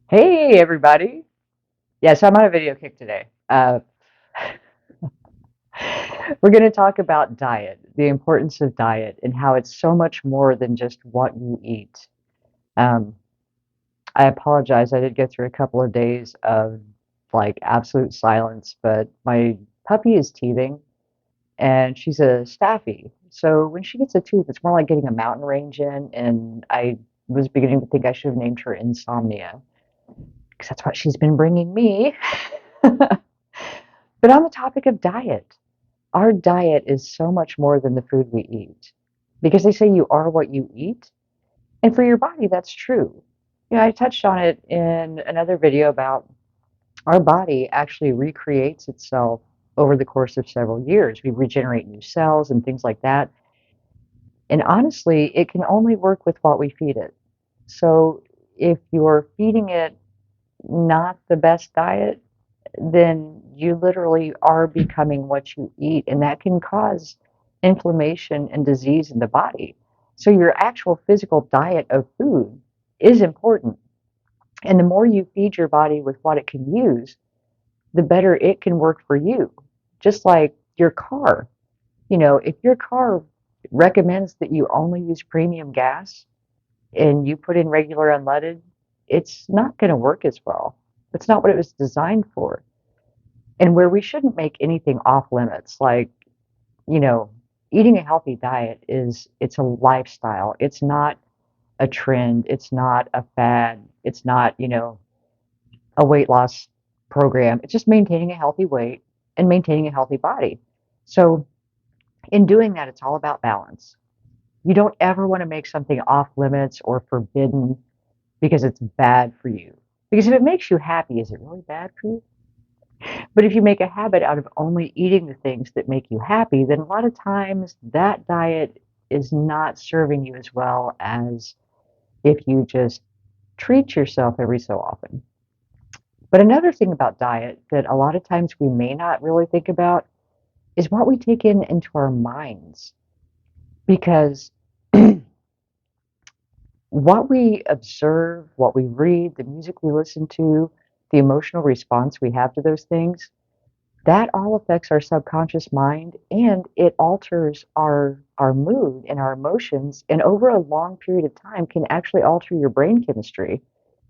Hey, everybody. Yes, I'm on a video kick today. We're going to talk about diet, the importance of diet, and how it's so much more than just what you eat. Um, I apologize. I did go through a couple of days of like absolute silence, but my puppy is teething and she's a staffy. So when she gets a tooth, it's more like getting a mountain range in. And I was beginning to think I should have named her Insomnia because that's what she's been bringing me. But on the topic of diet, our diet is so much more than the food we eat because they say you are what you eat. And for your body, that's true. I touched on it in another video about our body actually recreates itself over the course of several years. We regenerate new cells and things like that. And honestly, it can only work with what we feed it. So if you're feeding it not the best diet, then you literally are becoming what you eat, and that can cause inflammation and disease in the body. So, your actual physical diet of food is important. And the more you feed your body with what it can use, the better it can work for you. Just like your car. If your car recommends that you only use premium gas and you put in regular unleaded, it's not going to work as well. It's not what it was designed for. And where we shouldn't make anything off limits, like, you know, eating a healthy diet it's a lifestyle. It's not a trend. It's not a fad. It's not, a weight loss program. It's just maintaining a healthy weight and maintaining a healthy body. So in doing that, it's all about balance. You don't ever want to make something off limits or forbidden because it's bad for you. Because if it makes you happy, is it really bad for you? But if you make a habit out of only eating the things that make you happy, then a lot of times that diet is not serving you as well as if you just treat yourself every so often. But another thing about diet that a lot of times we may not really think about is what we take in into our minds. Because what we observe, what we read, the music we listen to, the emotional response we have to those things, that all affects our subconscious mind, and it alters our mood and our emotions, and over a long period of time can actually alter your brain chemistry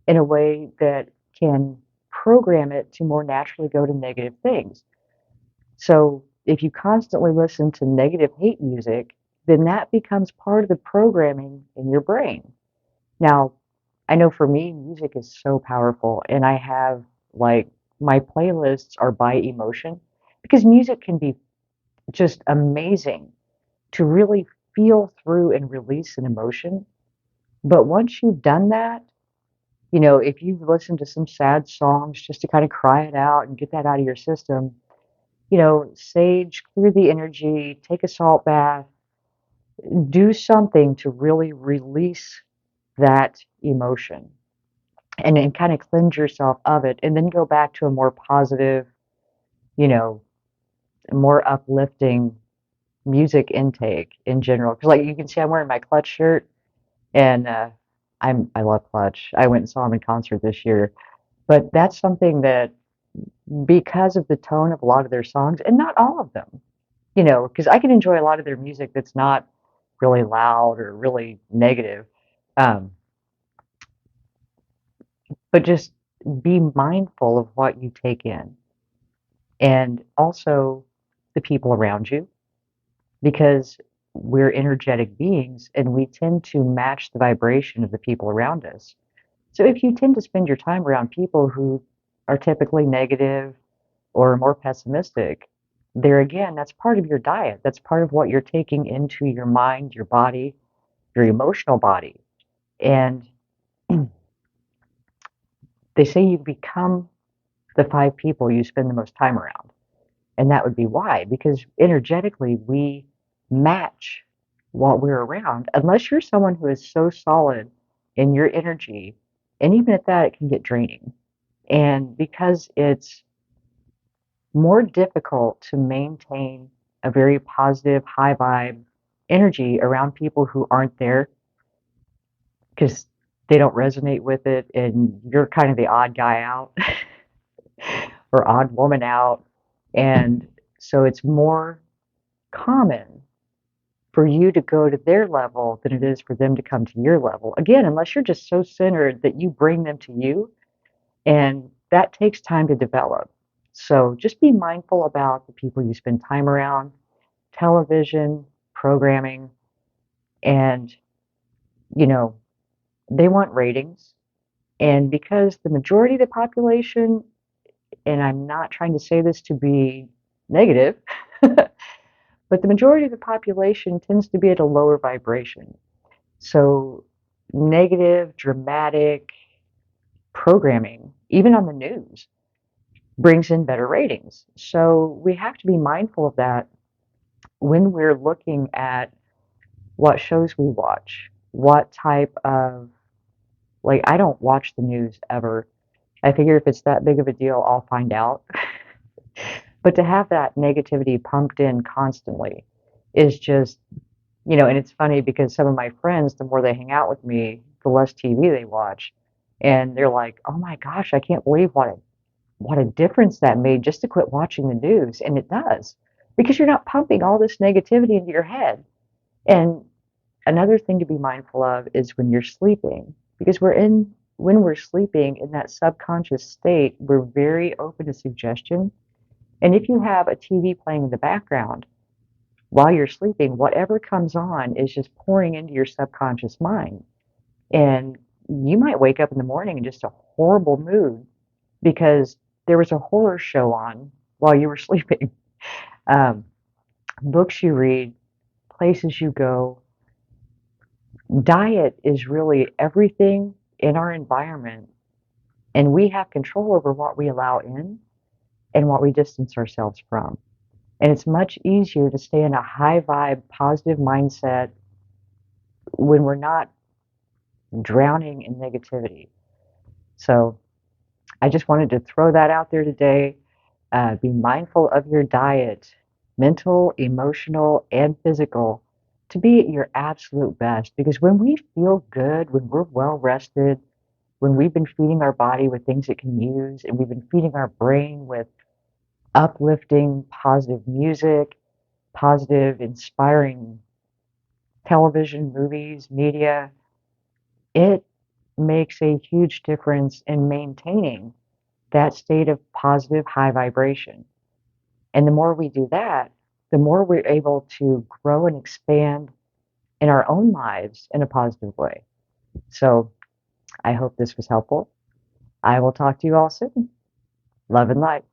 in a way that can program it to more naturally go to negative things. So if you constantly listen to negative hate music, then that becomes part of the programming in your brain. Now, I know for me, music is so powerful, and I have like my playlists are by emotion because music can be just amazing to really feel through and release an emotion. But once you've done that, if you've listened to some sad songs just to kind of cry it out and get that out of your system, sage, clear the energy, take a salt bath, do something to really release that emotion and kind of cleanse yourself of it and then go back to a more positive, you know, more uplifting music intake in general. Because like you can see I'm wearing my Clutch shirt and I love Clutch. I went and saw him in concert this year. But that's something that because of the tone of a lot of their songs, and not all of them, because I can enjoy a lot of their music that's not really loud or really negative. Um, but just be mindful of what you take in and also the people around you because we're energetic beings and we tend to match the vibration of the people around us. So if you tend to spend your time around people who are typically negative or more pessimistic, there again, that's part of your diet. That's part of what you're taking into your mind, your body, your emotional body. And they say you become the five people you spend the most time around. And that would be why, because energetically we match what we're around, unless you're someone who is so solid in your energy. And even at that, it can get draining. And because it's more difficult to maintain a very positive, high vibe energy around people who aren't there, because they don't resonate with it, and you're kind of the odd guy out or odd woman out. And so it's more common for you to go to their level than it is for them to come to your level. Again, unless you're just so centered that you bring them to you, and that takes time to develop. So just be mindful about the people you spend time around, television, programming, and you know, they want ratings. And because the majority of the population, and I'm not trying to say this to be negative, but the majority of the population tends to be at a lower vibration. So negative, dramatic programming, even on the news, brings in better ratings. So we have to be mindful of that when we're looking at what shows we watch, what type of, like, I don't watch the news ever. I figure if it's that big of a deal, I'll find out. But to have that negativity pumped in constantly is just, and it's funny because some of my friends, the more they hang out with me, the less TV they watch. And they're like, oh my gosh, I can't believe what a difference that made just to quit watching the news. And it does, because you're not pumping all this negativity into your head. And another thing to be mindful of is when you're sleeping, because when we're sleeping in that subconscious state, we're very open to suggestion. And if you have a TV playing in the background while you're sleeping, whatever comes on is just pouring into your subconscious mind. And you might wake up in the morning in just a horrible mood because there was a horror show on while you were sleeping. Um, Books you read, places you go, diet is really everything in our environment, and we have control over what we allow in and what we distance ourselves from. And it's much easier to stay in a high vibe, positive mindset when we're not drowning in negativity. So I just wanted to throw that out there today. Be mindful of your diet, mental, emotional, and physical, to be at your absolute best. Because when we feel good, when we're well rested, when we've been feeding our body with things it can use, and we've been feeding our brain with uplifting, positive music, positive, inspiring television, movies, media, it makes a huge difference in maintaining that state of positive high vibration. And the more we do that, the more we're able to grow and expand in our own lives in a positive way. So I hope this was helpful. I will talk to you all soon. Love and light.